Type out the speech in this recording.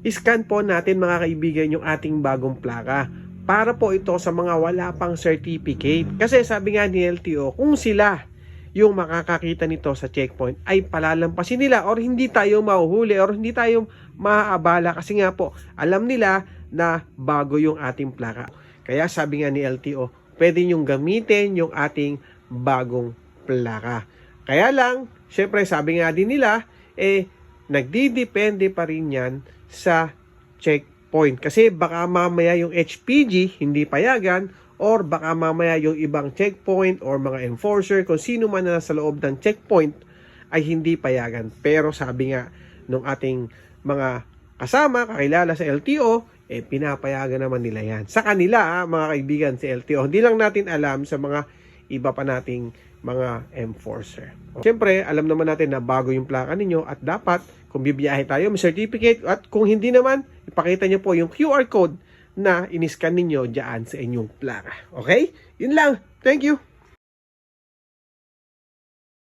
iscan po natin mga kaibigan yung ating bagong plaka. Para po ito sa mga wala pang certificate. Kasi sabi nga ni LTO, kung sila yung makakakita nito sa checkpoint ay palalampasin nila or hindi tayo mahuhuli or hindi tayo maaabala kasi nga po alam nila na bago yung ating plaka. Kaya sabi nga ni LTO, pwede nyong gamitin yung ating bagong plaka. Kaya lang, syempre sabi nga din nila, nagdidepende pa rin yan sa checkpoint. Kasi baka mamaya yung HPG hindi payagan or baka mamaya yung ibang checkpoint or mga enforcer, kung sino man na nasa loob ng checkpoint ay hindi payagan. Pero sabi nga nung ating mga kasama, kakilala sa LTO, pinapayagan naman nila yan. Sa kanila, mga kaibigan, si LTO. Hindi lang natin alam sa mga iba pa nating mga enforcer. Siyempre, alam naman natin na bago yung plaka ninyo at dapat, kung bibiyahe tayo, may certificate at kung hindi naman, ipakita nyo po yung QR code na iniscan ninyo dyan sa inyong plaka. Okay? Yun lang. Thank you.